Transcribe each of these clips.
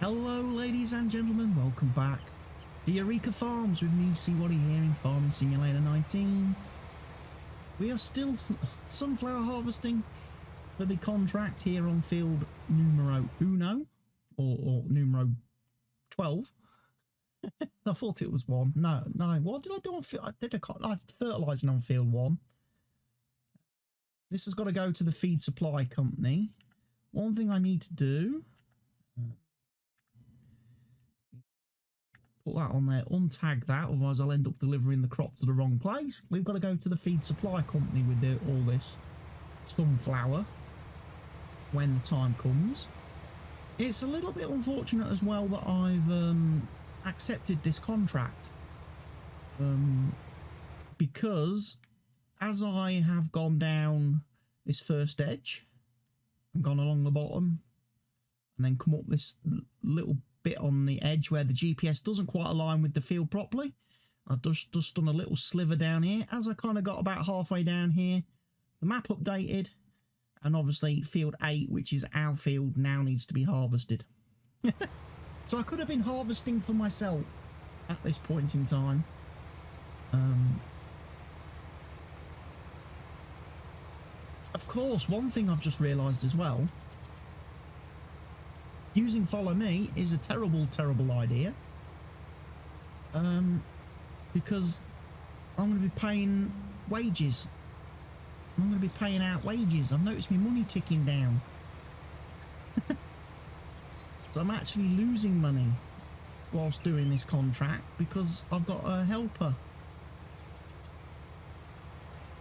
Hello ladies and gentlemen, welcome back to Eureka Farms with me, CWATTYESO here in Farming Simulator 19. We are still sunflower harvesting for the contract here on field numero uno, or numero 12. I thought it was 1. No, what did I do on field? I did fertilising on field 1. This has got to go to the feed supply company. One thing I need to do, put that on there, untag that, otherwise I'll end up delivering the crop to the wrong place. We've got to go to the feed supply company with all this sunflower when the time comes. It's a little bit unfortunate as well that I've accepted this contract, because as I have gone down this first edge and gone along the bottom and then come up this little bit on the edge where the GPS doesn't quite align with the field properly, I've just done a little sliver down here. As I kind of got about halfway down here, the map updated, and obviously field 8, which is our field, now needs to be harvested. So I could have been harvesting for myself at this point in time. Of course, one thing I've just realised as well, using Follow Me is a terrible, terrible idea. Because I'm going to be paying wages. I'm going to be paying out wages. I've noticed my money ticking down. So I'm actually losing money whilst doing this contract because I've got a helper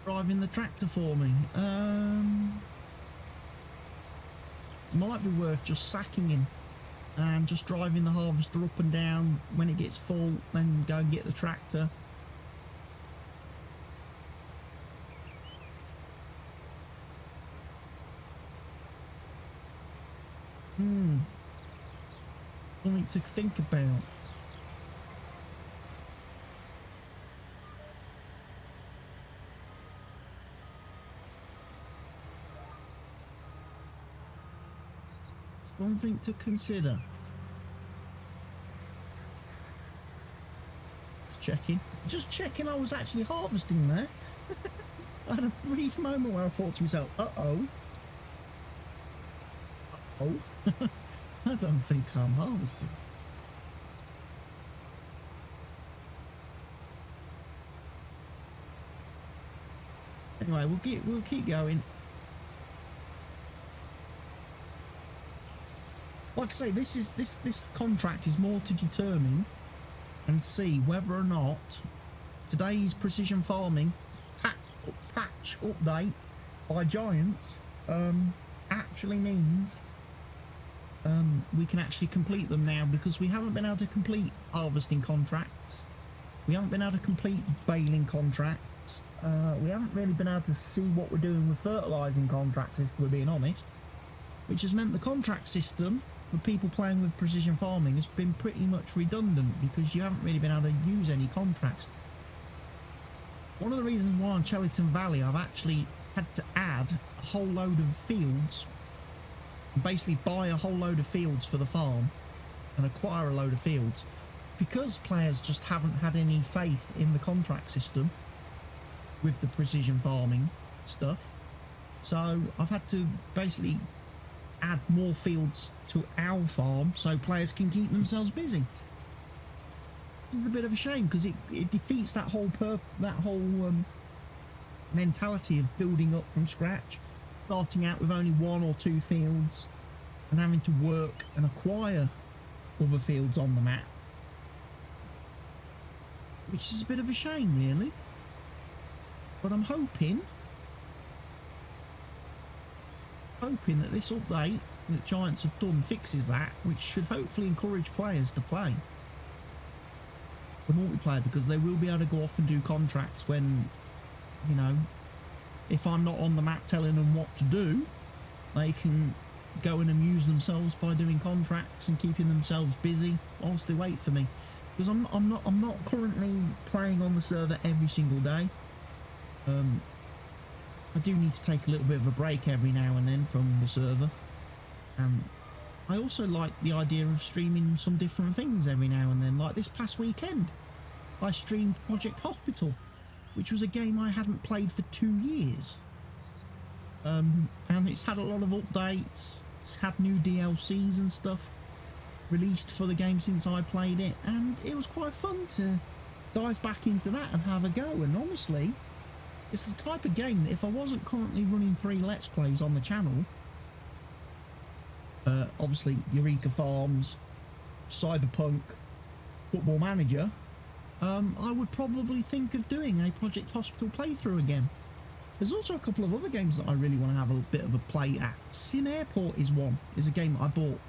driving the tractor for me. Might be worth just sacking him and just driving the harvester up and down when it gets full, then go and get the tractor. Something to think about. It's one thing to consider. Just checking I was actually harvesting there. I had a brief moment where I thought to myself, uh-oh. I don't think I'm harvesting. Anyway, we'll keep going. Like I say, this contract is more to determine and see whether or not today's precision farming patch update by Giants actually means we can actually complete them now, because we haven't been able to complete harvesting contracts, we haven't been able to complete baling contracts, we haven't really been able to see what we're doing with fertilising contracts, if we're being honest, which has meant the contract system for people playing with precision farming has been pretty much redundant, because you haven't really been able to use any contracts. One of the reasons why on Cheliton Valley I've actually had to add a whole load of fields, basically buy a whole load of fields for the farm and acquire a load of fields, because players just haven't had any faith in the contract system with the precision farming stuff. So I've had to basically add more fields to our farm so players can keep themselves busy. It's a bit of a shame, because it defeats that whole mentality of building up from scratch, starting out with only 1 or 2 fields and having to work and acquire other fields on the map, which is a bit of a shame really. But I'm hoping that this update that Giants have done fixes that, which should hopefully encourage players to play the multiplayer, because they will be able to go off and do contracts when, you know, if I'm not on the map telling them what to do, they can go and amuse themselves by doing contracts and keeping themselves busy whilst they wait for me. Because I'm not currently playing on the server every single day. I do need to take a little bit of a break every now and then from the server and I also like the idea of streaming some different things every now and then. Like this past weekend, I streamed Project Hospital, which was a game I hadn't played for 2 years. And it's had a lot of updates, it's had new DLCs and stuff released for the game since I played it, and it was quite fun to dive back into that and have a go. And honestly, it's the type of game that if I wasn't currently running 3 Let's Plays on the channel, obviously Eureka Farms, Cyberpunk, Football Manager, I would probably think of doing a Project Hospital playthrough again. There's also a couple of other games that I really want to have a bit of a play at. Sim Airport is one. Is a game that I bought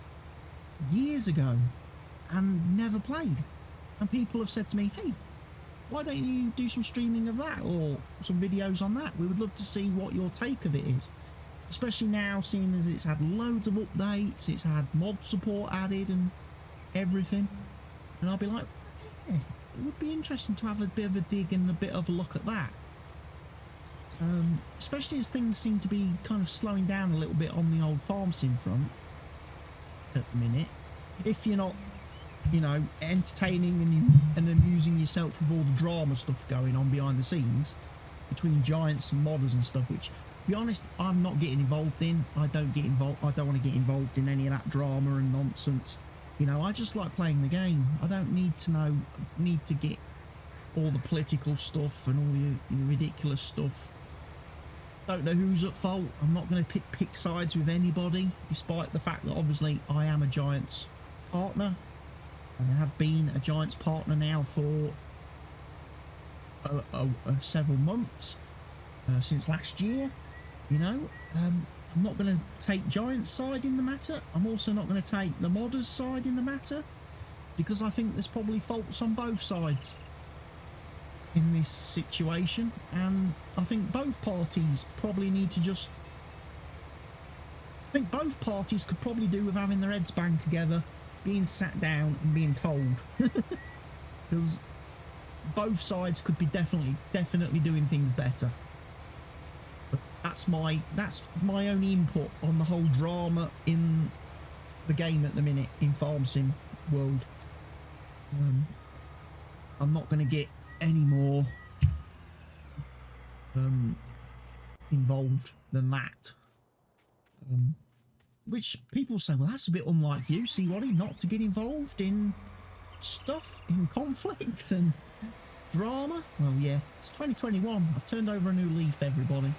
years ago and never played. And people have said to me, hey, why don't you do some streaming of that or some videos on that? We would love to see what your take of it is. Especially now, seeing as it's had loads of updates, it's had mod support added and everything. And I'll be like, yeah, it would be interesting to have a bit of a dig and a bit of a look at that. Especially as things seem to be kind of slowing down a little bit on the old farm sim front at the minute. If you're not, you know, entertaining and amusing yourself with all the drama stuff going on behind the scenes between giants and modders and stuff, which, to be honest, I'm not getting involved in. I don't want to get involved in any of that drama and nonsense. You know, I just like playing the game. I don't need to get all the political stuff and all the ridiculous stuff. Don't know who's at fault. I'm not going to pick sides with anybody, despite the fact that obviously I am a Giants partner, and I have been a Giants partner now for several months, since last year. You know, I'm not going to take Giants' side in the matter. I'm also not going to take the modders' side in the matter, because I think there's probably faults on both sides in this situation, and I think both parties probably need to just... I think both parties could probably do with having their heads banged together, being sat down and being told. Because both sides could be definitely doing things better. But that's my only input on the whole drama in the game at the minute in Farm Sim world. I'm not going to get any more involved than that, which people say, well, that's a bit unlike you, CWATTY, not to get involved in stuff, in conflict and drama. Well, yeah, it's 2021. I've turned over a new leaf, everybody.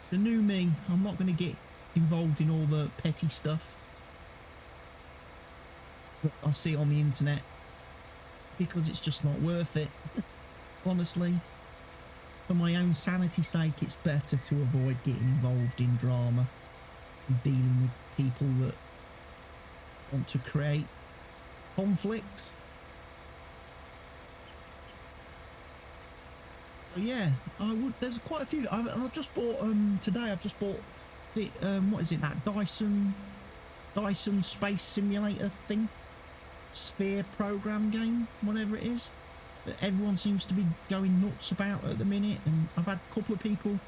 It's a new me. I'm not going to get involved in all the petty stuff that I see on the internet, because it's just not worth it. Honestly, for my own sanity's sake, it's better to avoid getting involved in drama and dealing with people that want to create conflicts. So yeah, I would. There's quite a few. I've just bought today. I've just bought the what is it? That Dyson Space Simulator thing. Sphere program game, whatever it is, that everyone seems to be going nuts about at the minute, and I've had a couple of people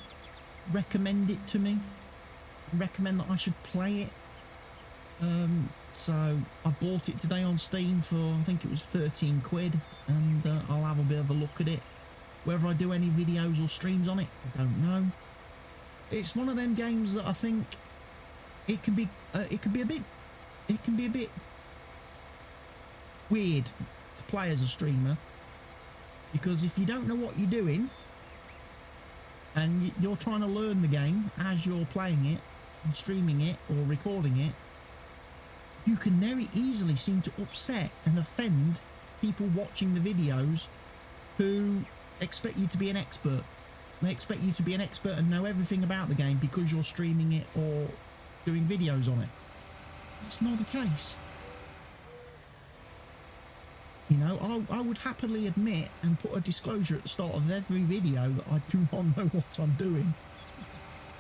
recommend it to me, recommend that I should play it. So I've bought it today on Steam for, I think it was 13 quid, and I'll have a bit of a look at it. Whether I do any videos or streams on it, I don't know. It's one of them games that I think it can be a bit weird to play as a streamer, because if you don't know what you're doing and you're trying to learn the game as you're playing it and streaming it or recording it, you can very easily seem to upset and offend people watching the videos who expect you to be an expert. They expect you to be an expert and know everything about the game because you're streaming it or doing videos on it. That's not the case. You know, I would happily admit and put a disclosure at the start of every video that I do not know what I'm doing.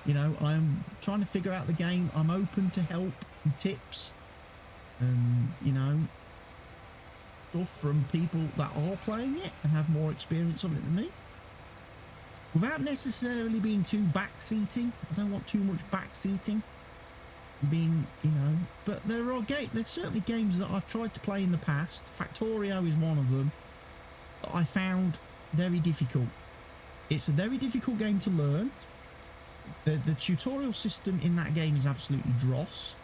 You know, I'm trying to figure out the game. I'm open to help and tips and, you know, stuff from people that are playing it and have more experience of it than me. Without necessarily being too backseating. I don't want too much backseating. being, you know, but there's certainly games that I've tried to play in the past. Factorio is one of them that I found very difficult. It's a very difficult game to learn. The tutorial system in that game is absolutely dross.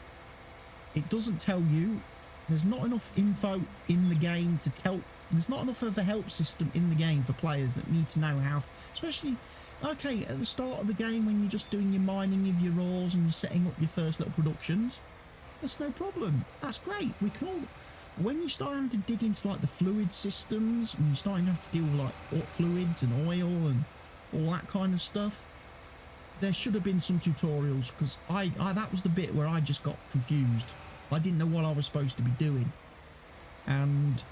It doesn't tell you. There's not enough info in the game to tell. There's not enough of a help system in the game for players that need to know how, especially, okay, at the start of the game when you're just doing your mining of your ores and you're setting up your first little productions. That's no problem. That's great. We can all. When you start having to dig into like the fluid systems and you're starting to have to deal with like fluids and oil and all that kind of stuff, there should have been some tutorials, because I that was the bit where I just got confused. I didn't know what I was supposed to be doing, and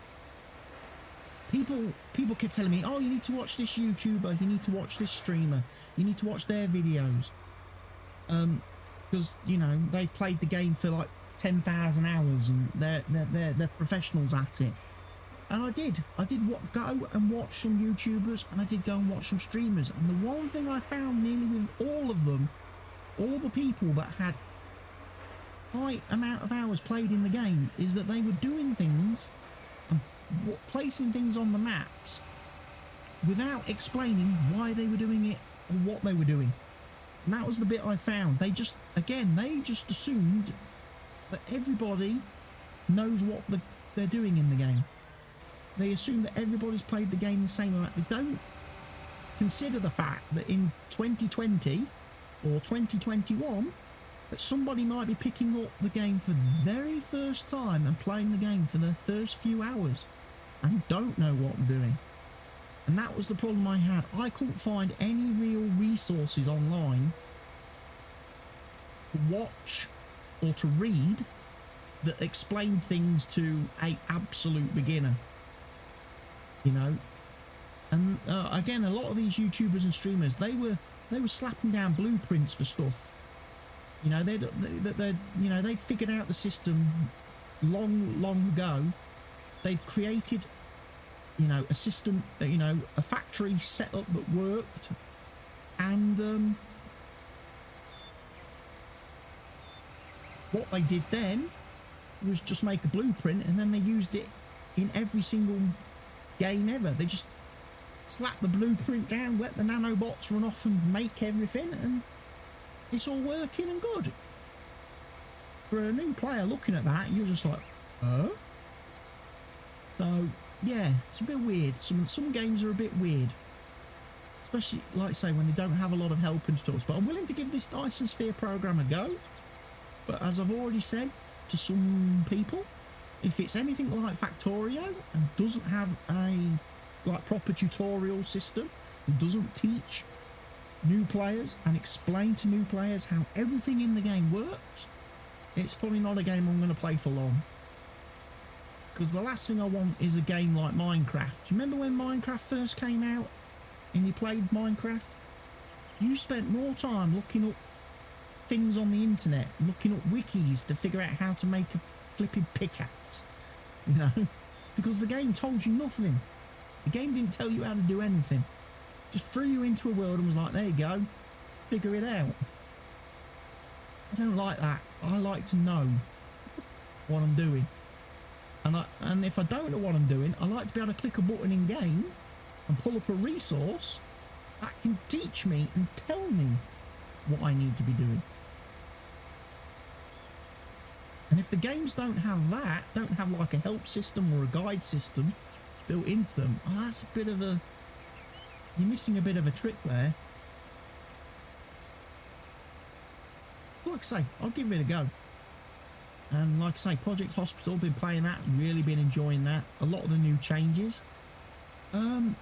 people kept telling me, oh, you need to watch this YouTuber, you need to watch this streamer, you need to watch their videos, because, you know, they've played the game for like 10,000 hours and they're professionals at it. And I did go and watch some YouTubers, and I did go and watch some streamers, and the one thing I found nearly with all of them, all the people that had high amount of hours played in the game, is that they were doing things and placing things on the maps without explaining why they were doing it or what they were doing. And that was the bit I found. They just assumed that everybody knows what they're doing in the game. They assume that everybody's played the game the same amount. They don't consider the fact that in 2020 or 2021 that somebody might be picking up the game for the very first time and playing the game for their first few hours and don't know what I'm doing. And that was the problem I had. I couldn't find any real resources online to watch or to read that explained things to an absolute beginner. You know, and again, a lot of these YouTubers and streamers, they were slapping down blueprints for stuff. You know, they'd figured out the system long ago. They'd created, you know, a system, you know, a factory setup that worked, and what they did then was just make a blueprint, and then they used it in every single game ever. They just slap the blueprint down, let the nanobots run off and make everything, and it's all working and good. For a new player looking at that, you're just like, oh? So yeah, it's a bit weird. Some games are a bit weird, especially, like I say, when they don't have a lot of help and stuff. But I'm willing to give this Dyson Sphere program a go. But as I've already said to some people, if it's anything like Factorio and doesn't have a like proper tutorial system, and doesn't teach new players and explain to new players how everything in the game works, it's probably not a game I'm going to play for long. Because the last thing I want is a game like Minecraft. Do you remember when Minecraft first came out and you played Minecraft? You spent more time looking up things on the internet, looking up wikis to figure out how to make a flipping pickaxe, you know, because the game told you nothing. The game didn't tell you how to do anything. Just threw you into a world and was like, there you go, figure it out. I don't like that. I like to know what I'm doing, and if I don't know what I'm doing, I like to be able to click a button in game and pull up a resource that can teach me and tell me what I need to be doing. And if the games don't have that, don't have like a help system or a guide system built into them, oh, that's a bit of a, you're missing a bit of a trick there. Like I say, I'll give it a go. And like I say, Project Hospital, been playing that, really been enjoying that. A lot of the new changes. Don't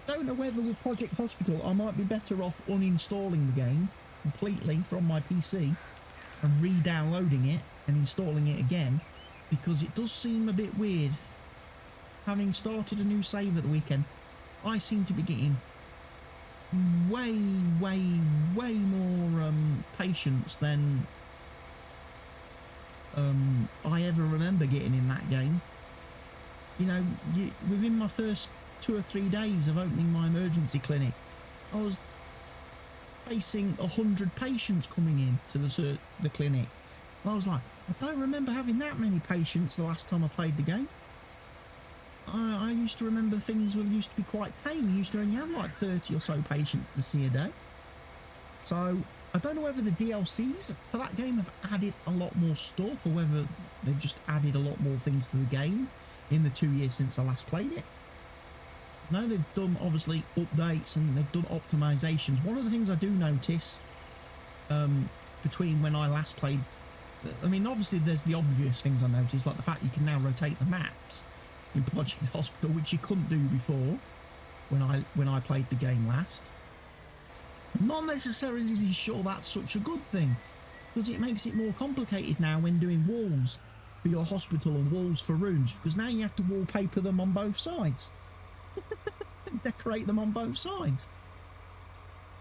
know whether with Project Hospital I might be better off uninstalling the game completely from my PC and re-downloading it and installing it again, because it does seem a bit weird. Having started a new save at the weekend, I seem to be getting way more patience than I ever remember getting in that game. You know, within my first 2 or 3 days of opening my emergency clinic, I was facing 100 patients coming in to the clinic. And I was like, I don't remember having that many patients the last time I played the game. I used to remember things used to be quite tame. We used to only have like 30 or so patients to see a day. So I don't know whether the DLCs for that game have added a lot more stuff or whether they've just added a lot more things to the game in the 2 years since I last played it. Now they've done obviously updates and they've done optimizations. One of the things I do notice between when I last played, I mean obviously there's the obvious things I noticed, like the fact you can now rotate the maps in Project Hospital, which you couldn't do before when I played the game last. I'm not necessarily sure that's such a good thing, because it makes it more complicated now when doing walls for your hospital and walls for rooms, because now you have to wallpaper them on both sides. Decorate them on both sides.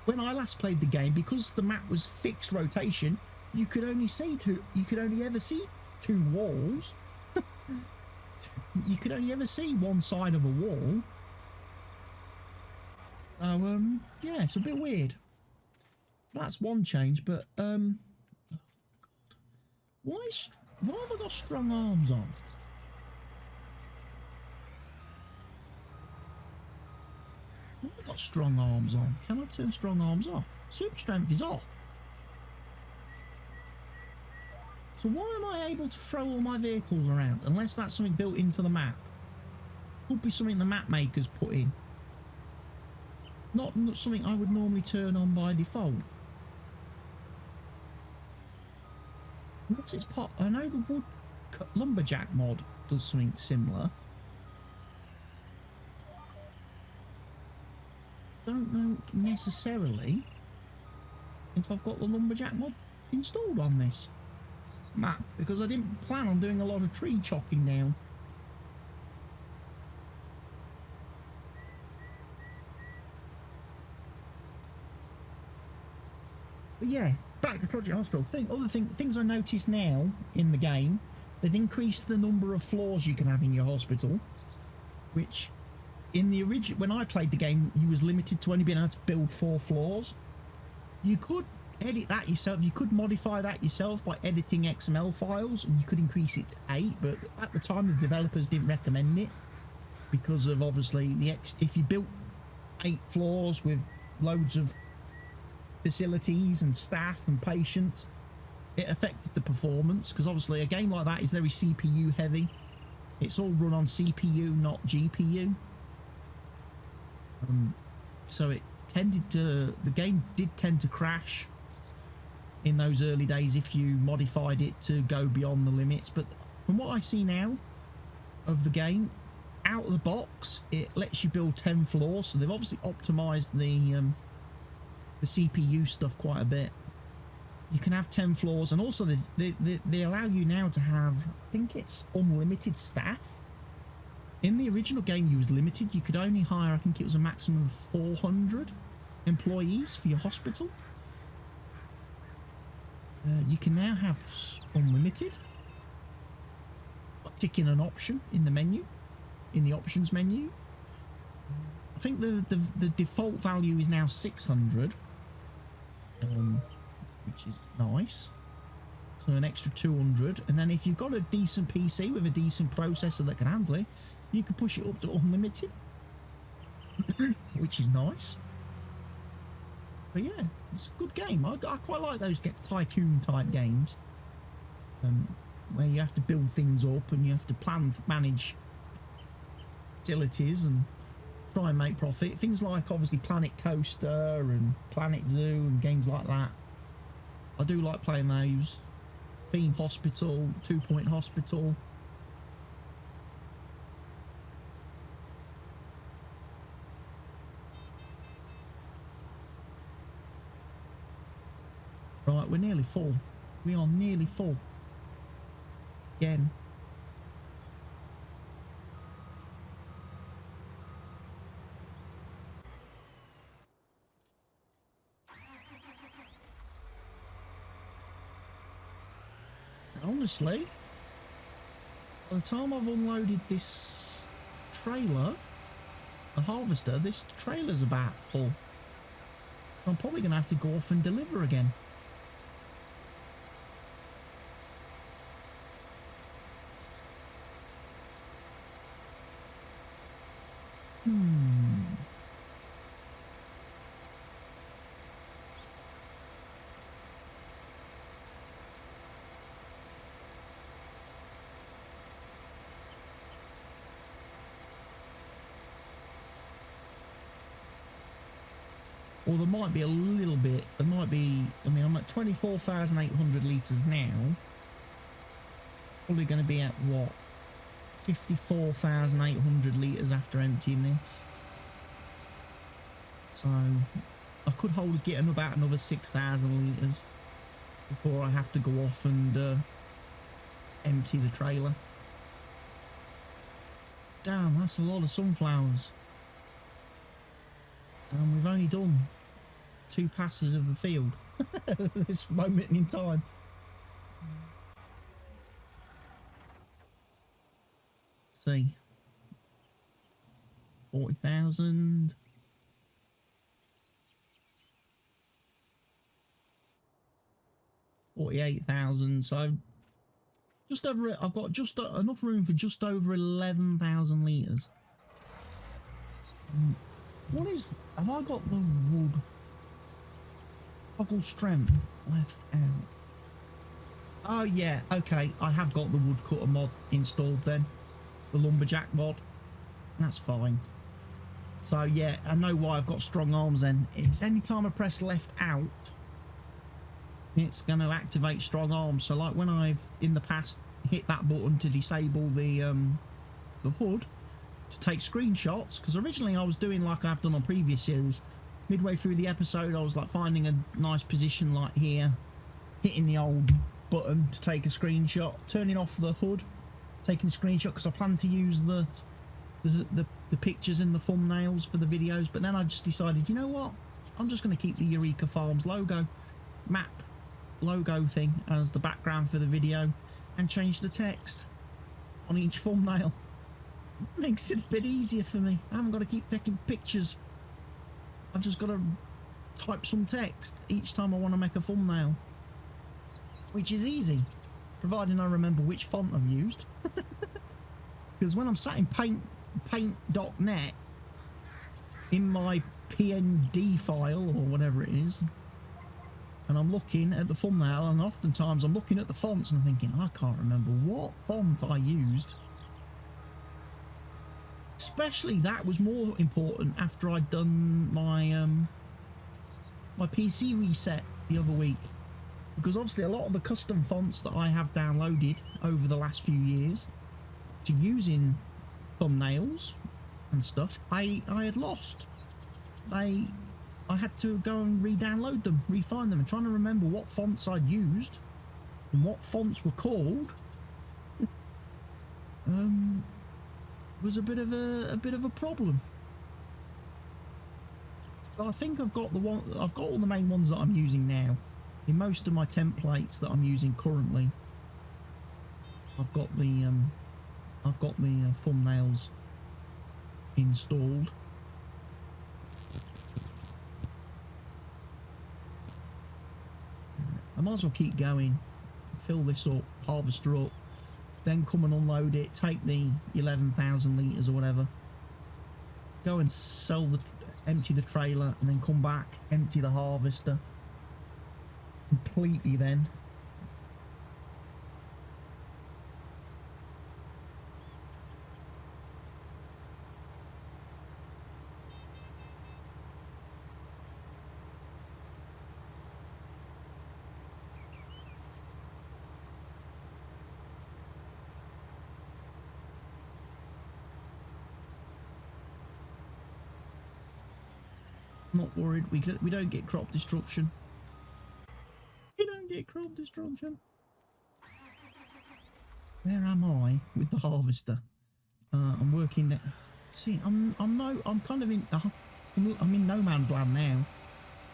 When I last played the game, because the map was fixed rotation, you could only ever see two walls. You could only ever see one side of a wall. So yeah, it's a bit weird. So that's one change, but oh God. Why have I got strong arms on? I've got strong arms on. Can I turn strong arms off? Super strength is off. So why am I able to throw all my vehicles around? Unless that's something built into the map. Could be something the map makers put in. Not something I would normally turn on by default. What's its part? I know the wood lumberjack mod does something similar. Don't know necessarily if I've got the lumberjack mod installed on this map, because I didn't plan on doing a lot of tree chopping down. But yeah, back to Project Hospital. Things I noticed now in the game, they've increased the number of floors you can have in your hospital, which in the original, when I played the game, you was limited to only being able to build 4 floors. You could edit that yourself. You could modify that yourself by editing XML files, and you could increase it to 8. But at the time, the developers didn't recommend it because of obviously if you built 8 floors with loads of facilities and staff and patients, it affected the performance, because obviously a game like that is very CPU heavy. It's all run on CPU, not GPU. So it tended to, the game did tend to crash in those early days if you modified it to go beyond the limits. But from what I see now of the game, out of the box, it lets you build 10 floors. So they've obviously optimized the CPU stuff quite a bit. You can have 10 floors, and also they allow you now to have, I think it's unlimited staff. In the original game, you was limited. You could only hire, I think it was a maximum of 400 employees for your hospital. You can now have unlimited. Tick in an option in the menu, in the options menu. I think the default value is now 600, which is nice. So an extra 200, and then if you've got a decent PC with a decent processor that can handle it, you can push it up to unlimited, which is nice. But yeah, it's a good game. I quite like those tycoon type games, where you have to build things up and you have to manage facilities and try and make profit. Things like obviously Planet Coaster and Planet Zoo and games like that. I do like playing those. Theme Hospital, 2 Point Hospital. Right, we're nearly full. We are nearly full. Again. Honestly, by the time I've unloaded this trailer, the harvester, this trailer's about full. I'm probably going to have to go off and deliver again. Or there might be a little bit, there might be, I mean, I'm at 24,800 litres now. Probably going to be at what? 54,800 litres after emptying this. So I could get about another 6,000 litres before I have to go off and empty the trailer. Damn, that's a lot of sunflowers. And we've only done 2 passes of the field at this moment in time. Let's see. 40,000. 48,000. So just over it. I've got just enough room for just over 11,000 litres. What is... Have I got the wood? Toggle strength left out. Oh yeah, okay. I have got the woodcutter mod installed then. The lumberjack mod. That's fine. So yeah, I know why I've got strong arms then. It's any time I press left out, it's going to activate strong arms. So like when I've in the past hit that button to disable the hood to take screenshots, because originally I was doing like I've done on previous series. Midway through the episode I was like finding a nice position like here, hitting the old button to take a screenshot, turning off the hood, taking a screenshot, because I plan to use the pictures in the thumbnails for the videos. But then I just decided, you know what, I'm just going to keep the Eureka Farms map logo thing as the background for the video and change the text on each thumbnail. Makes it a bit easier for me. I haven't got to keep taking pictures. I've just got to type some text each time I want to make a thumbnail, which is easy, providing I remember which font I've used. Because when I'm sat in paint.net in my PNG file or whatever it is, and I'm looking at the thumbnail, and oftentimes I'm looking at the fonts and I'm thinking, I can't remember what font I used. Especially that was more important after I'd done my my PC reset the other week, because obviously a lot of the custom fonts that I have downloaded over the last few years to use in thumbnails and stuff, I had lost. I had to go and re-download them, re-find them, and trying to remember what fonts I'd used and what fonts were called was a bit of a problem. But I think I've got all the main ones that I'm using now. In most of my templates that I'm using currently, I've got the thumbnails installed. I might as well keep going, fill this up, harvester up, then come and unload it, take the 11,000 litres or whatever, go and empty the trailer, and then come back, empty the harvester completely then. Not worried, we don't get crop destruction. We don't get crop destruction. Where am I with the harvester? I'm working. See, I'm kind of in. I'm in no man's land now,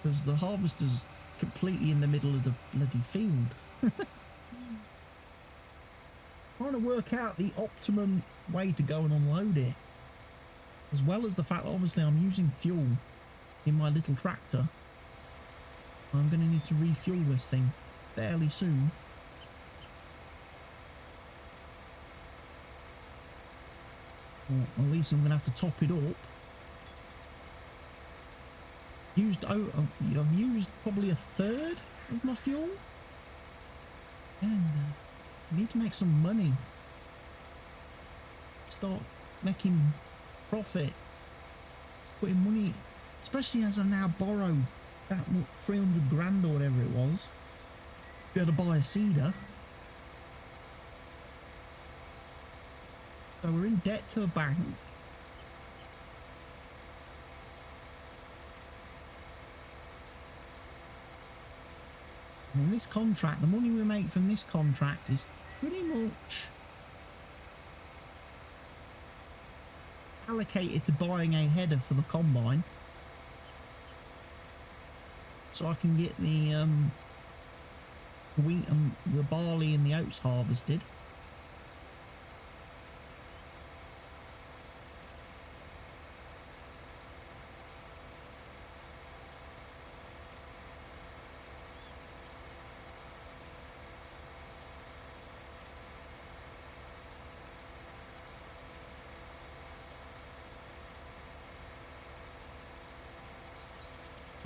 because the harvester's completely in the middle of the bloody field. Trying to work out the optimum way to go and unload it, as well as the fact that obviously I'm using fuel in my little tractor. I'm going to need to refuel this thing fairly soon. Or at least I'm going to have to top it up. I've used probably a third of my fuel. And I need to make some money. Start making profit. Putting money, especially as I've now borrowed that 300 grand or whatever it was. Be able to buy a cedar. So we're in debt to the bank. And in this contract, the money we make from this contract is pretty much allocated to buying a header for the combine. So I can get the wheat and the barley and the oats harvested.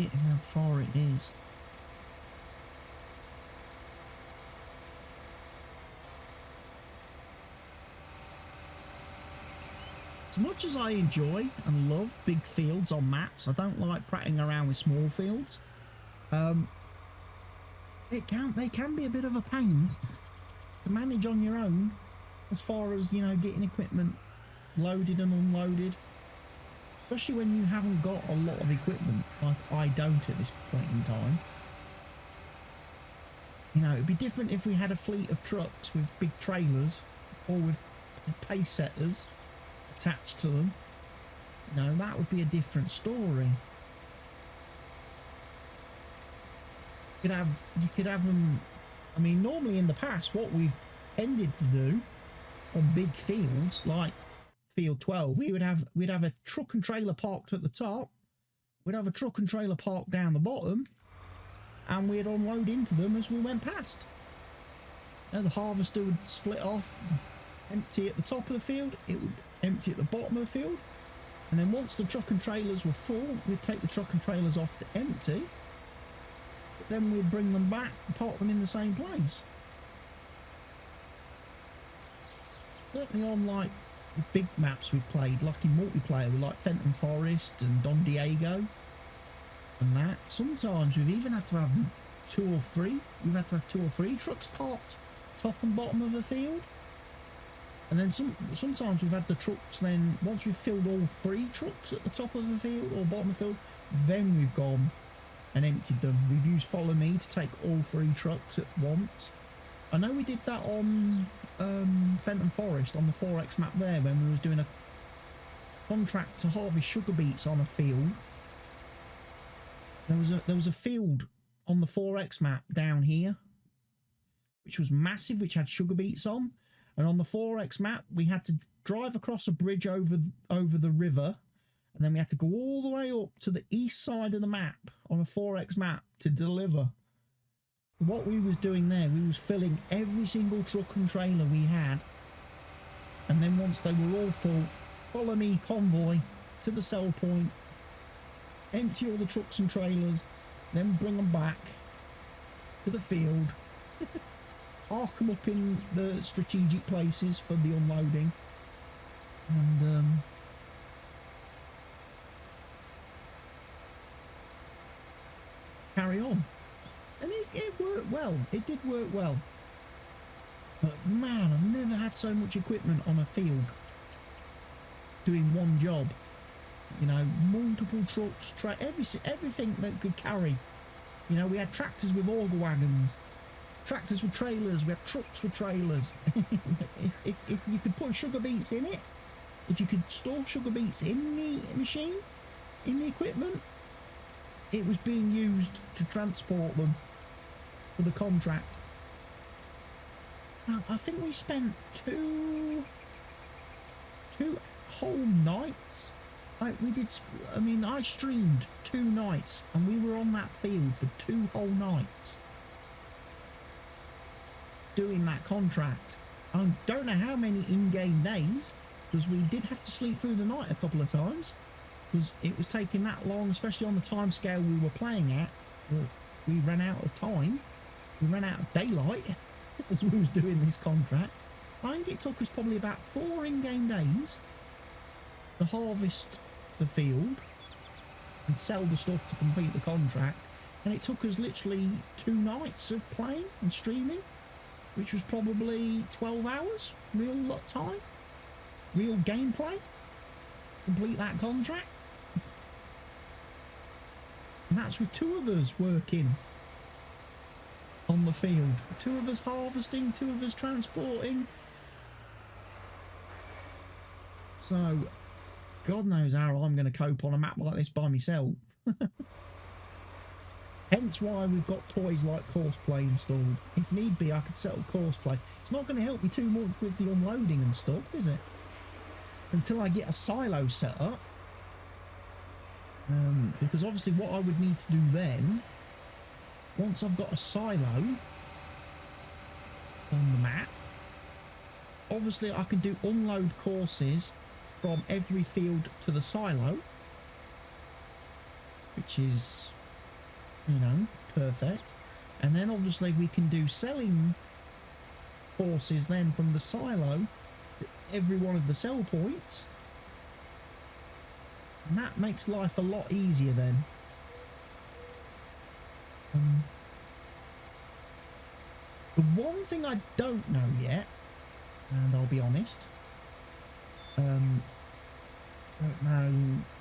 How far it is. As much as I enjoy and love big fields on maps, I don't like prattling around with small fields. They can be a bit of a pain to manage on your own, as far as, you know, getting equipment loaded and unloaded. Especially when you haven't got a lot of equipment, like I don't at this point in time. You know, it'd be different if we had a fleet of trucks with big trailers or with pace setters attached to them. You know, that would be a different story. You could have them. I mean, normally in the past, what we've tended to do on big fields, like Field 12, we'd have a truck and trailer parked at the top, we'd have a truck and trailer parked down the bottom, and we'd unload into them as we went past. Now the harvester would split off, empty at the top of the field, it would empty at the bottom of the field, and then once the truck and trailers were full, we'd take the truck and trailers off to empty, but then we'd bring them back and park them in the same place. Certainly on like the big maps we've played, like in multiplayer with like Fenton Forest and Don Diego and that, sometimes we've even had to have two or three trucks parked top and bottom of the field. And then sometimes we've had the trucks, then once we've filled all three trucks at the top of the field or bottom of the field, then we've gone and emptied them. We've used Follow Me to take all three trucks at once. I know we did that on Fenton Forest on the 4X map there, when we was doing a contract to harvest sugar beets on a field. There was a field on the 4X map down here which was massive, which had sugar beets on, and on the 4X map we had to drive across a bridge over the river, and then we had to go all the way up to the east side of the map on a 4X map to deliver. What we was doing there, we was filling every single truck and trailer we had, and then once they were all full, Follow Me convoy to the sell point, empty all the trucks and trailers, then bring them back to the field, arc them up in the strategic places for the unloading, and carry on. And it worked well. It did work well. But man, I've never had so much equipment on a field doing one job. You know, multiple trucks, everything that could carry. You know, we had tractors with auger wagons, tractors with trailers, we had trucks with trailers. if you could put sugar beets in it, if you could store sugar beets in the machine, in the equipment, it was being used to transport them for the contract. Now, I think we spent two whole nights. Like we did, I mean, I streamed 2 nights, and we were on that field for 2 whole nights doing that contract. I don't know how many in-game days, because we did have to sleep through the night a couple of times, because it was taking that long, especially on the time scale we were playing at. We ran out of time. We ran out of daylight as we was doing this contract. I think it took us probably about 4 in-game days to harvest the field and sell the stuff to complete the contract, and it took us literally 2 nights of playing and streaming, which was probably 12 hours real time, real gameplay to complete that contract. And that's with 2 of us working on the field, 2 of us harvesting, 2 of us transporting. So God knows how I'm going to cope on a map like this by myself. Hence why we've got toys like Courseplay installed. If need be, I could set up Courseplay. It's not going to help me too much with the unloading and stuff, is it? Until I get a silo set up. Because obviously what I would need to do then, once I've got a silo on the map, obviously I can do unload courses from every field to the silo, which is, you know, perfect. And then obviously we can do selling courses then from the silo to every one of the sell points, and that makes life a lot easier then. The one thing I don't know yet, and I'll be honest, I don't know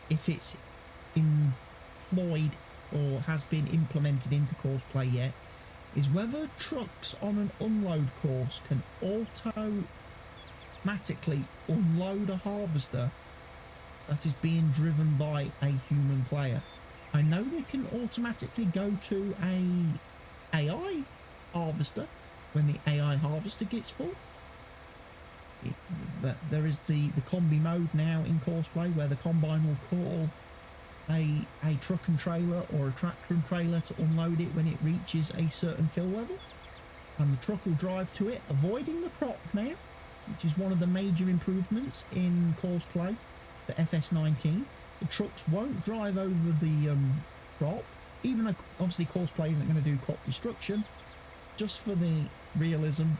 if it's employed or has been implemented into Courseplay yet, is whether trucks on an unload course can automatically unload a harvester that is being driven by a human player. I know they can automatically go to a AI harvester when the AI harvester gets full. There is the combi mode now in Courseplay where the combine will call a truck and trailer or a tractor and trailer to unload it when it reaches a certain fill level, and the truck will drive to it, avoiding the crop now, which is one of the major improvements in Courseplay for FS19. The trucks won't drive over the crop, even though obviously Courseplay isn't going to do crop destruction. Just for the realism,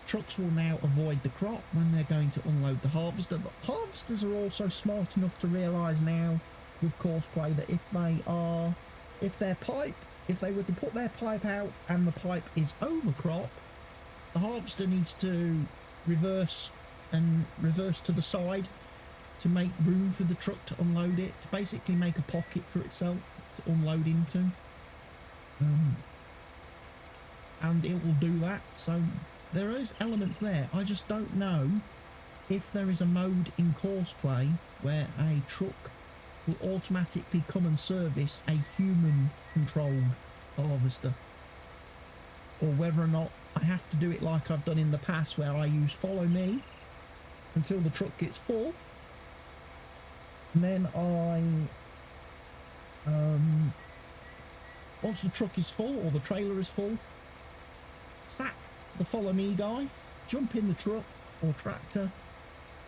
trucks will now avoid the crop when they're going to unload the harvester. The harvesters are also smart enough to realise now with Courseplay that if they were to put their pipe out and the pipe is over crop, the harvester needs to reverse to the side to make room for the truck to unload it, to basically make a pocket for itself to unload into. And it will do that. So there is elements there. I just don't know if there is a mode in Courseplay where a truck will automatically come and service a human controlled harvester, or whether or not I have to do it like I've done in the past where I use follow me until the truck gets full, and then once the truck is full or the trailer is full, sack the follow me guy, jump in the truck or tractor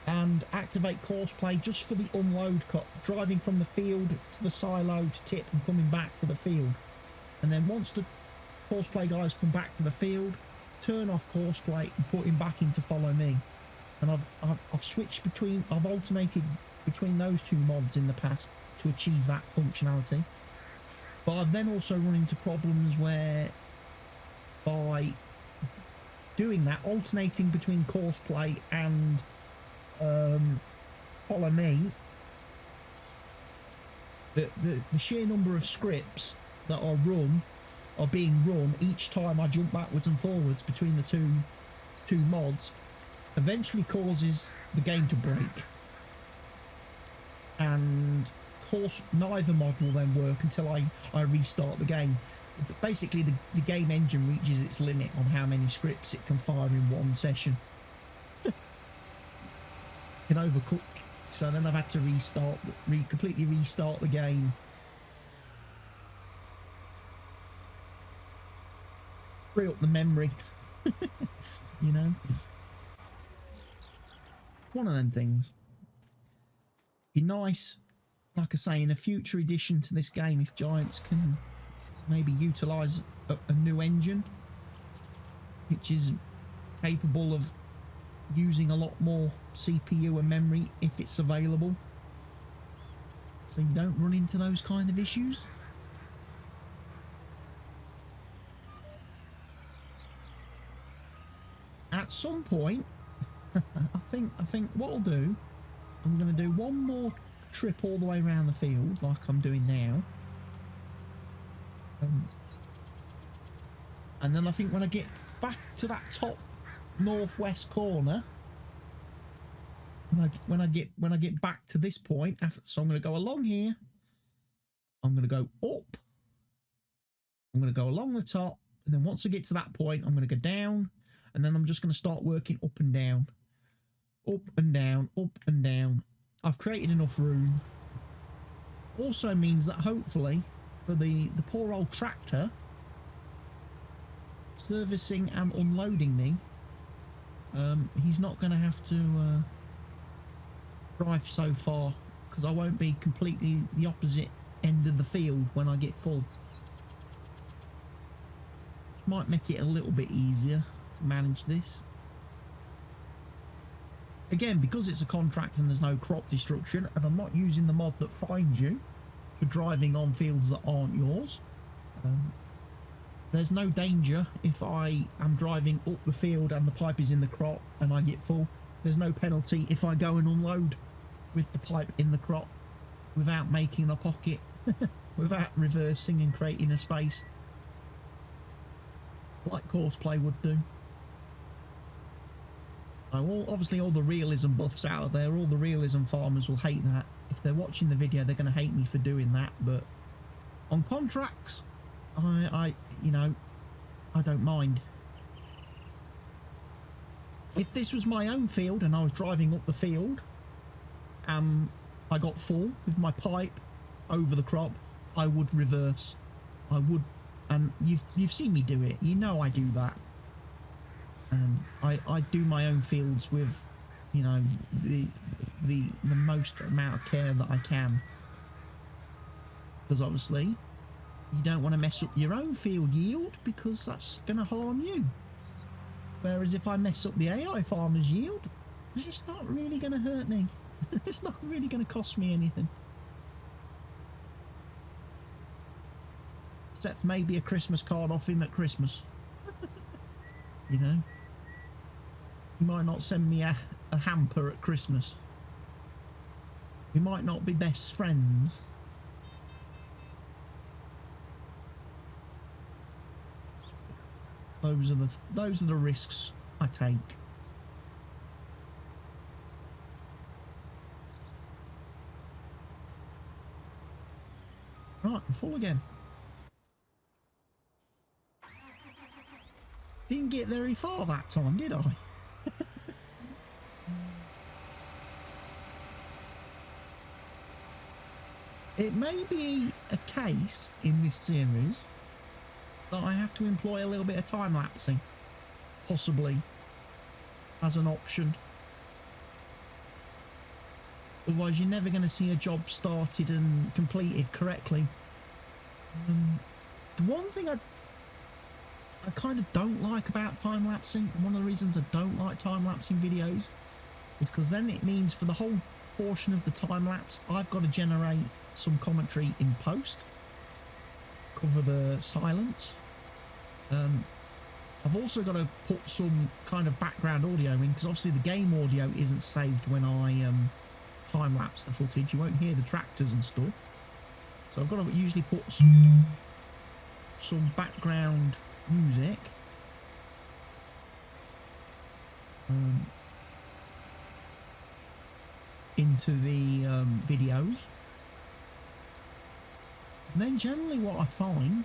and activate Courseplay just for the unload cut, driving from the field to the silo to tip and coming back to the field. And then once the Courseplay guys come back to the field, turn off Courseplay and put him back into follow me. And I've alternated between those 2 mods in the past to achieve that functionality. But I've then also run into problems where by doing that, alternating between Courseplay and follow me, the sheer number of scripts that are being run each time I jump backwards and forwards between the two mods eventually causes the game to break, and of course neither mod will then work until I restart the game. Basically the game engine reaches its limit on how many scripts it can fire in one session. Can overcook, so then I've had to completely restart the game free up the memory. You know, one of them things. Be nice, like I say, in a future edition to this game, if Giants can maybe utilise a new engine which is capable of using a lot more CPU and memory if it's available, so you don't run into those kind of issues. At some point, I think what I'll do, I'm going to do one more trip all the way around the field like I'm doing now. And then I think when I get back to that top northwest corner, when I get back to this point, so I'm going to go along here, I'm going to go up, I'm going to go along the top, and then once I get to that point, I'm going to go down, and then I'm just going to start working up and down, up and down, up and down. I've created enough room. Also means that hopefully for the poor old tractor servicing and unloading me, he's not going to have to drive so far, because I won't be completely the opposite end of the field when I get full. Which might make it a little bit easier to manage this. Again, because it's a contract and there's no crop destruction, and I'm not using the mod that finds you for driving on fields that aren't yours, there's no danger if I am driving up the field and the pipe is in the crop and I get full. There's no penalty if I go and unload with the pipe in the crop without making a pocket, without reversing and creating a space like Courseplay would do. Obviously all the realism buffs out there, all the realism farmers will hate that. If they're watching the video, they're going to hate me for doing that, but on contracts, you know, I don't mind. If this was my own field and I was driving up the field, I got full with my pipe over the crop, I would reverse. I would, and you've seen me do it. You know I do that. I do my own fields with, you know, the most amount of care that I can, because obviously you don't want to mess up your own field yield, because that's going to harm you. Whereas if I mess up the AI farmer's yield, it's not really going to hurt me. It's not really going to cost me anything. Except for maybe a Christmas card off him at Christmas. You know? He might not send me a hamper at Christmas. We might not be best friends. Those are the risks I take. Right, I'm full again. Didn't get very far that time, did I? It may be a case in this series that I have to employ a little bit of time lapsing, possibly, as an option. Otherwise, you're never going to see a job started and completed correctly. The one thing I kind of don't like about time lapsing, and one of the reasons I don't like time lapsing videos, is because then it means for the whole portion of the time lapse, I've got to generate some commentary in post, cover the silence. I've also got to put some kind of background audio in, because obviously the game audio isn't saved when I time lapse the footage. You won't hear the tractors and stuff, so I've got to usually put some background music into the videos. And then generally what I find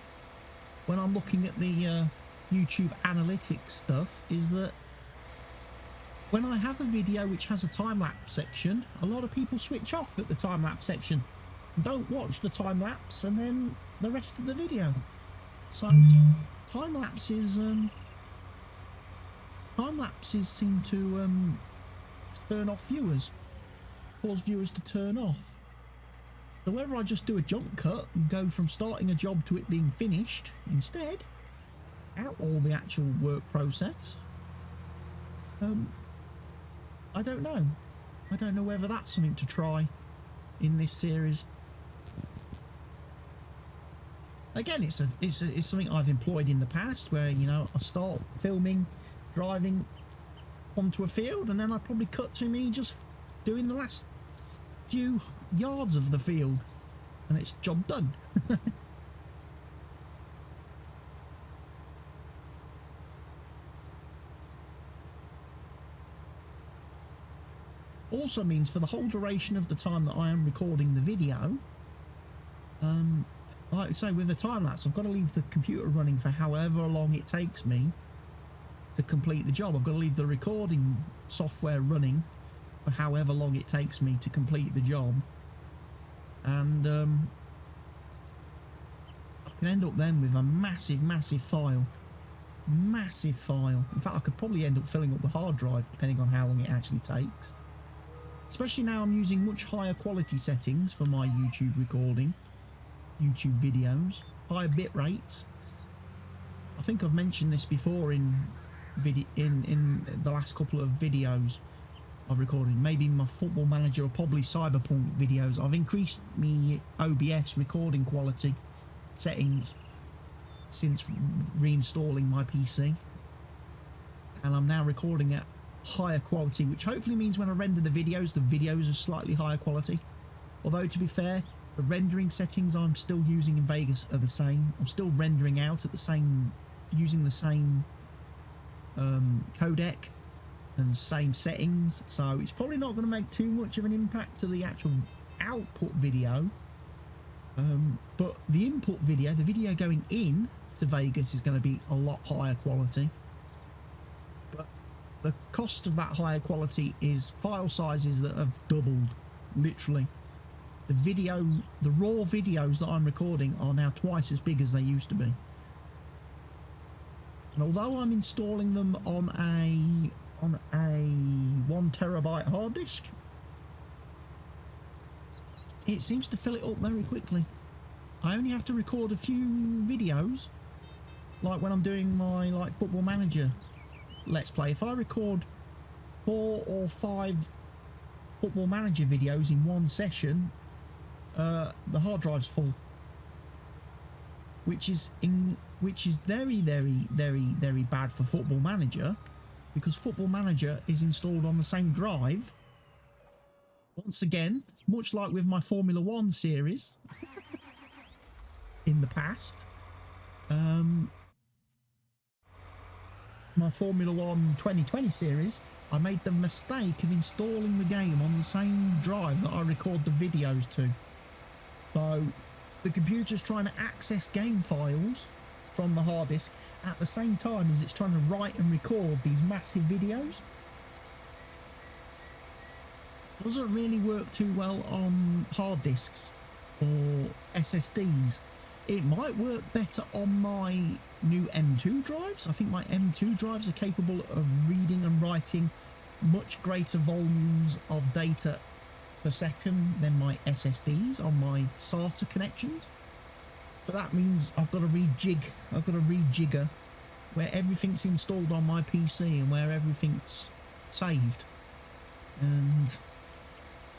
when I'm looking at the YouTube analytics stuff is that when I have a video which has a time-lapse section, a lot of people switch off at the time-lapse section, don't watch the time-lapse, and then the rest of the video. So time lapses seem to turn off viewers, cause viewers to turn off. So whether I just do a jump cut and go from starting a job to it being finished instead, out all the actual work process, I don't know. I don't know whether that's something to try in this series. Again, it's something I've employed in the past, where, you know, I start filming, driving onto a field, and then I probably cut to me just doing the last few yards of the field, and it's job done. Also means for the whole duration of the time that I am recording the video, like I say, with the time lapse, I've got to leave the computer running for however long it takes me to complete the job. I've got to leave the recording software running for however long it takes me to complete the job, and I can end up then with a massive file. In fact, I could probably end up filling up the hard drive depending on how long it actually takes. Especially now I'm using much higher quality settings for my YouTube recording, YouTube videos, higher bit rates. I think I've mentioned this before in the last couple of videos I've recorded, maybe my Football Manager or probably Cyberpunk videos. I've increased my OBS recording quality settings since reinstalling my PC, and I'm now recording at higher quality, which hopefully means when I render the videos are slightly higher quality. Although, to be fair, the rendering settings I'm still using in Vegas are the same. I'm still rendering out at the same, using the same codec and same settings, so it's probably not going to make too much of an impact to the actual output video. But the input video, the video going in to Vegas, is going to be a lot higher quality. But the cost of that higher quality is file sizes that have doubled, literally. The raw videos that I'm recording are now twice as big as they used to be. And although I'm installing them on a 1 terabyte hard disk, it seems to fill it up very quickly. I only have to record a few videos, like when I'm doing my Football Manager Let's Play. If I record 4 or 5 Football Manager videos in one session, the hard drive's full, which is very bad for Football Manager, because Football Manager is installed on the same drive. Once again, much like with my Formula 1 series in the past, my Formula 1 2020 series, I made the mistake of installing the game on the same drive that I record the videos to. So the computer's trying to access game files from the hard disk at the same time as it's trying to write and record these massive videos. Doesn't really work too well on hard disks or SSDs. It might work better on my new M2 drives. I think my M2 drives are capable of reading and writing much greater volumes of data per second than my SSDs on my SATA connections. But that means I've got to rejigger where everything's installed on my PC and where everything's saved. And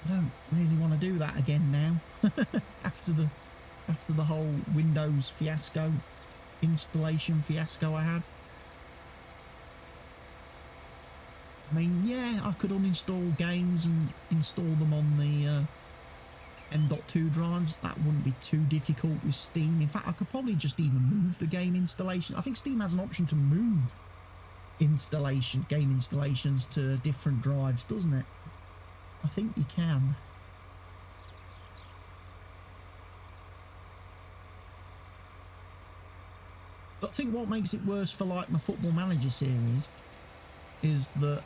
I don't really want to do that again now. after the whole Windows fiasco, installation fiasco I had. I mean, yeah, I could uninstall games and install them on the M.2 drives. That wouldn't be too difficult with Steam. In fact, I could probably just even move the game installation. I think Steam has an option to move game installations to different drives, doesn't it? I think you can. But I think what makes it worse for like my Football Manager series is that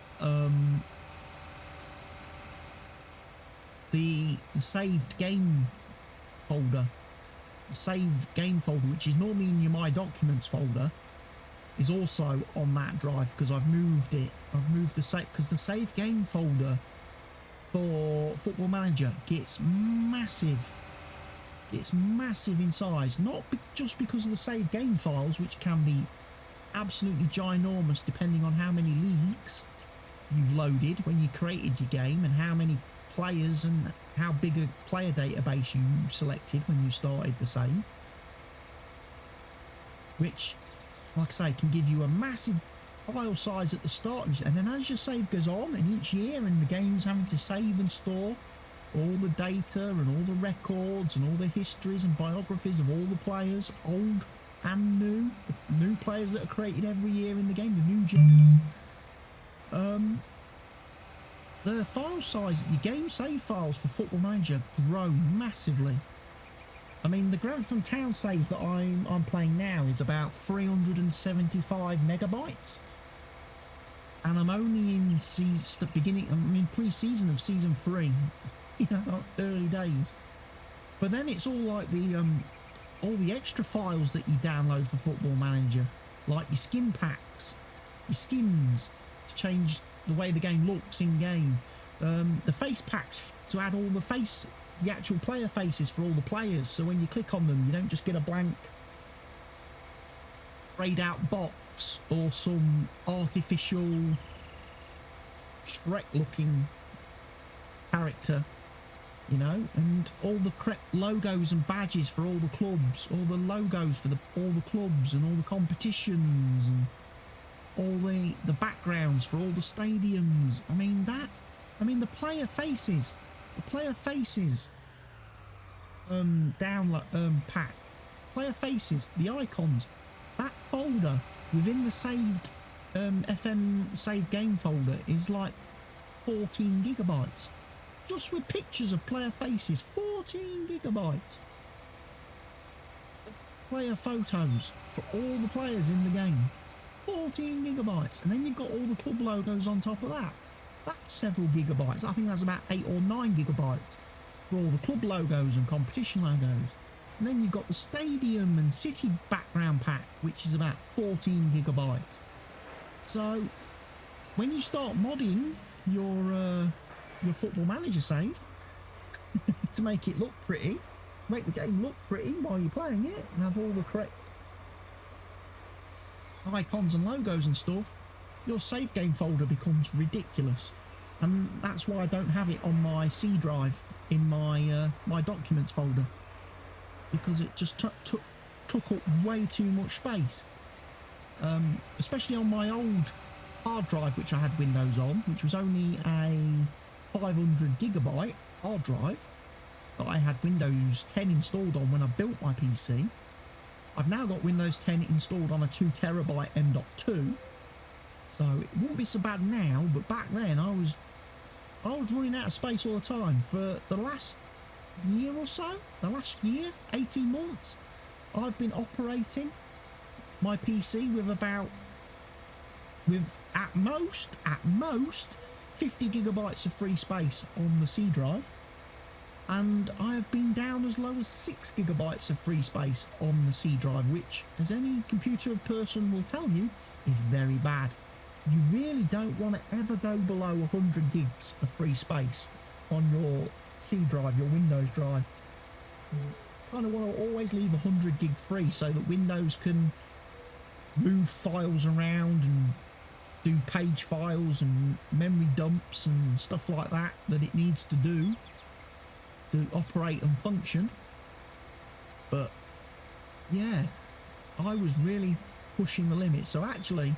the saved game folder, which is normally in your My Documents folder, is also on that drive because I've moved it. I've moved the save, because the save game folder for Football Manager gets massive. It's massive in size, not just because of the save game files, which can be absolutely ginormous depending on how many leagues you've loaded when you created your game and how many players and how big a player database you selected when you started the save, which, like I say, can give you a massive file size at the start, and then as your save goes on and each year and the game's having to save and store all the data and all the records and all the histories and biographies of all the players, old and new players that are created every year in the game, the new gens. The file size, your game save files for Football Manager grow massively. I mean, the Grantham Town save that I'm playing now is about 375 megabytes, and I'm only in the beginning. I mean, pre-season of season 3. You know, early days. But then it's all like all the extra files that you download for Football Manager, like your skin packs, your skins to change the way the game looks in game, the face packs to add all the actual player faces for all the players, so when you click on them you don't just get a blank grayed out box or some artificial Shrek looking character, you know, and all the correct logos and badges for all the clubs, all the logos for all the clubs and all the competitions, and all the backgrounds for all the stadiums. I mean the player faces, download pack, player faces, the icons, that folder within the saved FM save game folder is like 14 gigabytes. Just with pictures of player faces, 14 gigabytes. Player photos for all the players in the game, 14 gigabytes. And then you've got all the club logos on top of that. That's several gigabytes. I think that's about 8 or 9 gigabytes for all the club logos and competition logos. And then you've got the stadium and city background pack, which is about 14 gigabytes. So when you start modding your Football Manager save to make it look pretty, make the game look pretty while you're playing it, and have all the correct icons and logos and stuff, your save game folder becomes ridiculous. And that's why I don't have it on my C drive in my my documents folder, because it just took up way too much space, especially on my old hard drive which I had Windows on, which was only a 500 gigabyte hard drive that I had Windows 10 installed on when I built my PC. I've now got Windows 10 installed on a 2 terabyte M.2, so it won't be so bad now, but back then I was running out of space all the time. For the last year or so, the last year, 18 months, I've been operating my PC with at most 50 gigabytes of free space on the C drive, and I have been down as low as 6 gigabytes of free space on the C drive, which, as any computer person will tell you, is very bad. You really don't want to ever go below 100 gigs of free space on your C drive, your Windows drive. You kind of want to always leave 100 gig free so that Windows can move files around and do page files and memory dumps and stuff like that it needs to do to operate and function. But yeah, I was really pushing the limit. So actually,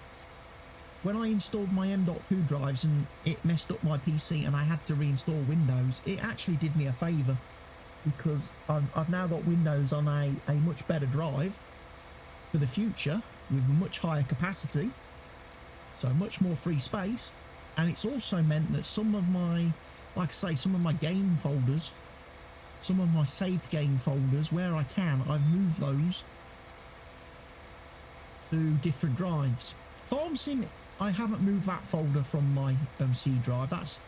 when I installed my M.2 drives and it messed up my PC and I had to reinstall Windows, it actually did me a favour, because I've now got Windows on a much better drive for the future with much higher capacity, so much more free space. And it's also meant that some of my, like I say, some of my game folders, some of my saved game folders, where I can, I've moved those to different drives. Farm Sim, I haven't moved that folder from my C drive. That's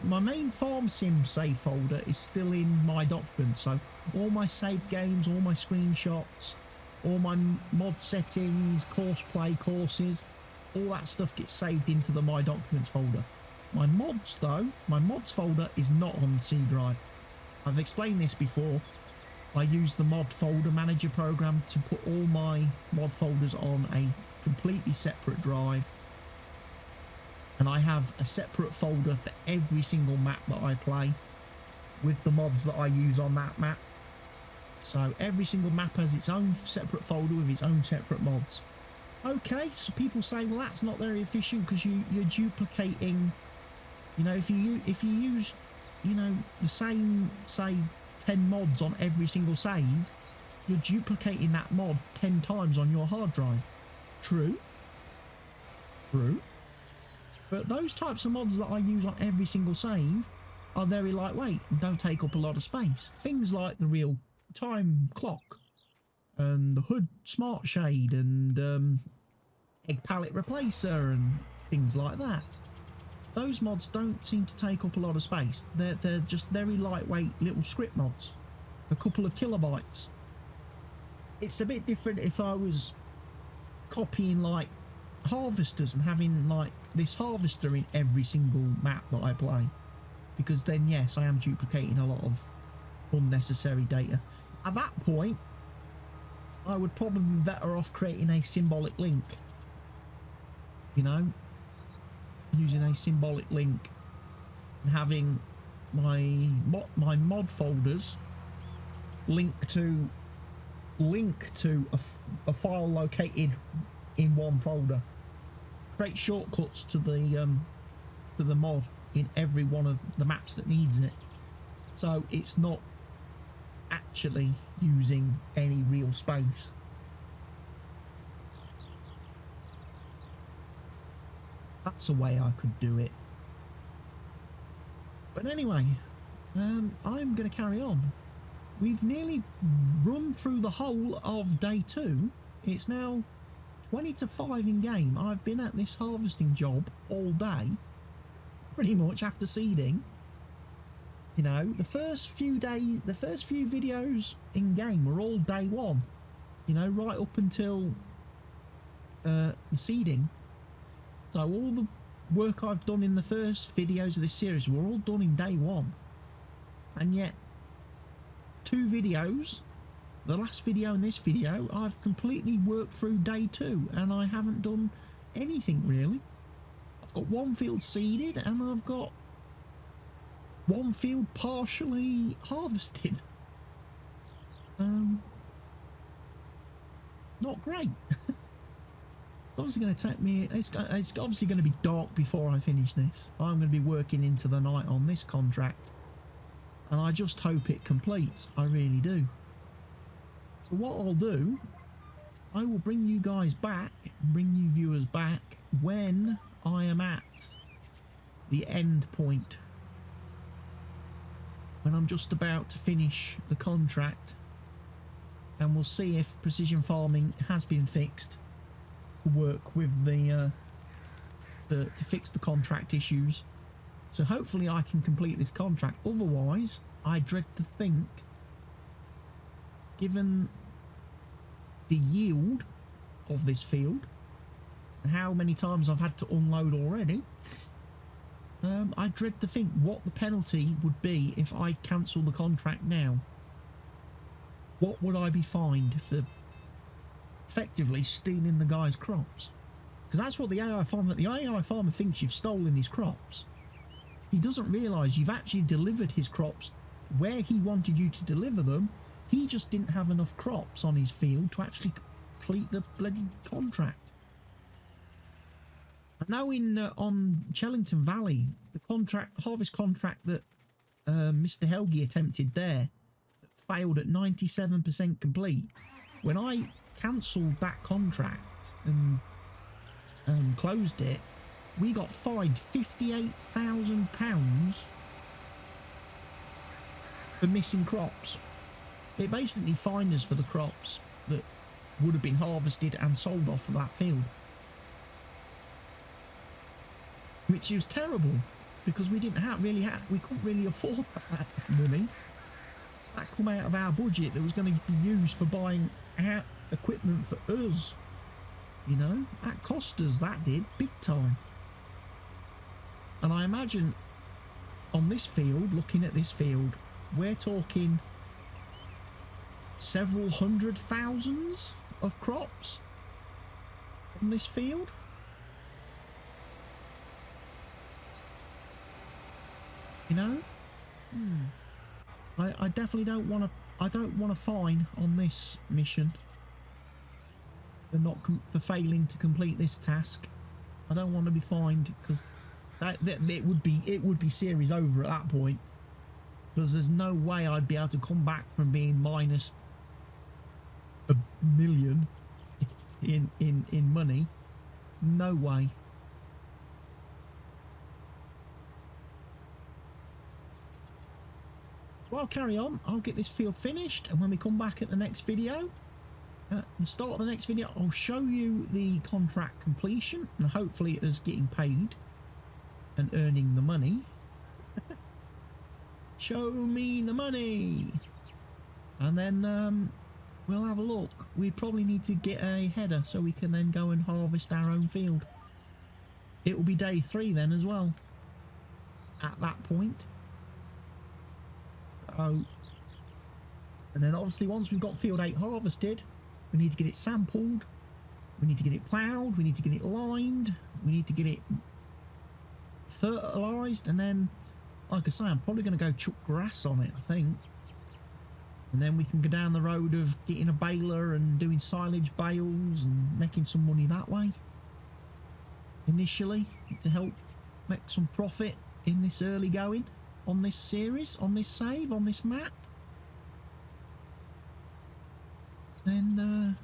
my main Farm Sim save folder is still in my documents. So all my saved games, all my screenshots, all my mod settings, course play, courses, all that stuff gets saved into the My Documents folder. My mods though, my mods folder is not on C drive. I've explained this before. I use the mod folder manager program to put all my mod folders on a completely separate drive. And I have a separate folder for every single map that I play with the mods that I use on that map. So every single map has its own separate folder with its own separate mods. Okay, so people say, well, that's not very efficient because you're duplicating, you know, if you use, you know, the same, say, 10 mods on every single save, you're duplicating that mod 10 times on your hard drive. True. True. But those types of mods that I use on every single save are very lightweight and don't take up a lot of space. Things like the real time clock and the hood smart shade and egg pallet replacer and things like that. Those mods don't seem to take up a lot of space. They're just very lightweight little script mods, a couple of kilobytes. It's a bit different if I was copying like harvesters and having like this harvester in every single map that I play, because then yes, I am duplicating a lot of unnecessary data. At that point, I would probably be better off creating a symbolic link, you know, using a symbolic link and having my mod folders link to a file located in one folder. Create shortcuts to the mod in every one of the maps that needs it, so it's not actually using any real space. That's a way I could do it. But anyway, I'm going to carry on. We've nearly run through the whole of day 2. It's now 20 to 5 in game. I've been at this harvesting job all day, pretty much after seeding. You know, the first few days, the first few videos in game were all day 1. You know, right up until the seeding. So all the work I've done in the first videos of this series were all done in day 1. And yet, 2 videos, the last video and this video, I've completely worked through day 2 and I haven't done anything really. I've got 1 field seeded and I've got 1 field partially harvested. Not great. It's obviously going to take me, it's obviously going to be dark before I finish this. I'm going to be working into the night on this contract, and I just hope it completes. I really do. So what I'll do, I will bring you guys back, bring you viewers back when I am at the end point, when I'm just about to finish the contract, and we'll see if precision farming has been fixed to work with the to fix the contract issues. So hopefully I can complete this contract. Otherwise, I dread to think, given the yield of this field and how many times I've had to unload already, I dread to think what the penalty would be if I cancel the contract now. What would I be fined for effectively stealing the guy's crops? Because that's what the AI farmer thinks you've stolen his crops. He doesn't realise you've actually delivered his crops where he wanted you to deliver them. He just didn't have enough crops on his field to actually complete the bloody contract. I know in on Chellington Valley, the harvest contract that Mr. Helgi attempted there failed at 97% complete. When I cancelled that contract and closed it, we got fined £58,000 for missing crops. It basically fined us for the crops that would have been harvested and sold off of that field, which is terrible because we didn't we couldn't really afford that money. That come out of our budget that was going to be used for buying equipment for us. You know, that cost us, that did, big time. And I imagine on this field, looking at this field, we're talking several hundred thousands of crops on this field. You know, I definitely don't want to. I don't want to fine on this mission for failing to complete this task. I don't want to be fined, because that it would be series over at that point. Because there's no way I'd be able to come back from being minus $1 million in money. No way. So I'll carry on. I'll get this field finished, and when we come back at the next video, at the start of the next video, I'll show you the contract completion, and hopefully us getting paid and earning the money. Show me the money. And then we'll have a look. We probably need to get a header so we can then go and harvest our own field. It will be day 3 then as well at that point. So, and then obviously once we've got field 8 harvested, we need to get it sampled, we need to get it ploughed, we need to get it lined, we need to get it fertilised, and then, like I say, I'm probably going to go chuck grass on it, I think. And then we can go down the road of getting a baler and doing silage bales and making some money that way. Initially, to help make some profit in this early going on this series, on this save, on this map. Then,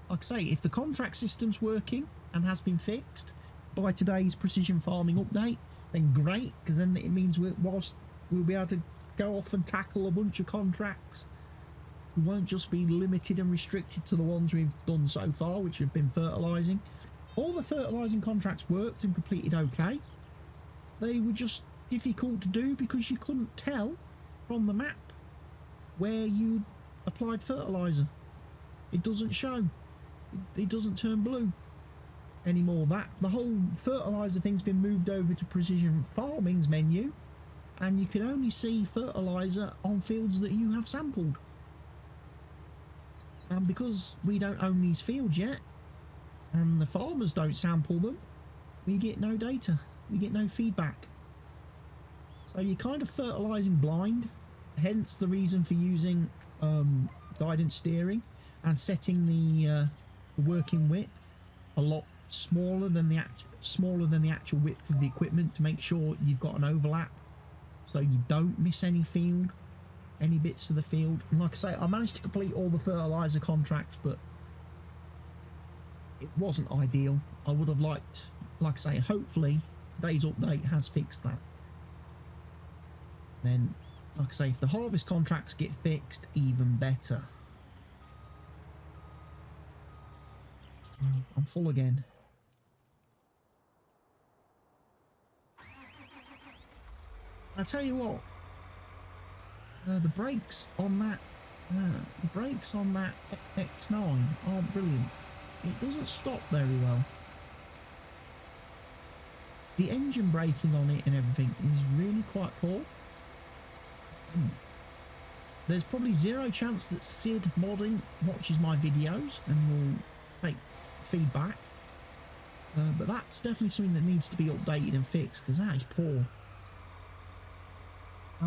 like I say, if the contract system's working and has been fixed by today's precision farming update, then great, because then it means whilst we'll be able to go off and tackle a bunch of contracts, we won't just be limited and restricted to the ones we've done so far, which have been fertilising. All the fertilising contracts worked and completed okay. They were just difficult to do because you couldn't tell from the map where you applied fertiliser. It doesn't show. It doesn't turn blue anymore. The whole fertiliser thing's been moved over to precision farming's menu, and you can only see fertiliser on fields that you have sampled. And because we don't own these fields yet, and the farmers don't sample them, we get no data, we get no feedback. So you're kind of fertilising blind, hence the reason for using guidance steering and setting the working width a lot smaller than the actual width of the equipment, to make sure you've got an overlap so you don't miss any bits of the field. And like I say, I managed to complete all the fertiliser contracts, but it wasn't ideal. I would have liked, like I say, hopefully today's update has fixed that. Then, like I say, if the harvest contracts get fixed, even better. I'm full again. I tell you what, the brakes on that X9 aren't brilliant. It doesn't stop very well. The engine braking on it and everything is really quite poor. There's probably zero chance that Sid Modding watches my videos and will take feedback, but that's definitely something that needs to be updated and fixed, because that is poor.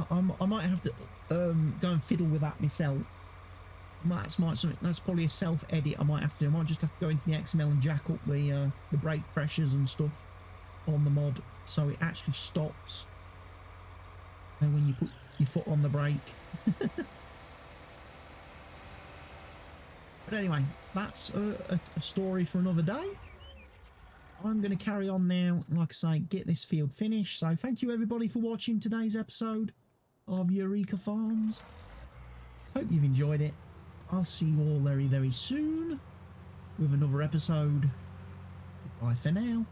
I might have to go and fiddle with that myself. That's probably a self edit I might have to do. I might just have to go into the XML and jack up the brake pressures and stuff on the mod so it actually stops, and when you put your foot on the brake. But anyway, that's a story for another day. I'm going to carry on now, like I say, get this field finished. So thank you everybody for watching today's episode of Eureka Farms. Hope you've enjoyed it. I'll see you all very, very soon with another episode. Goodbye for now.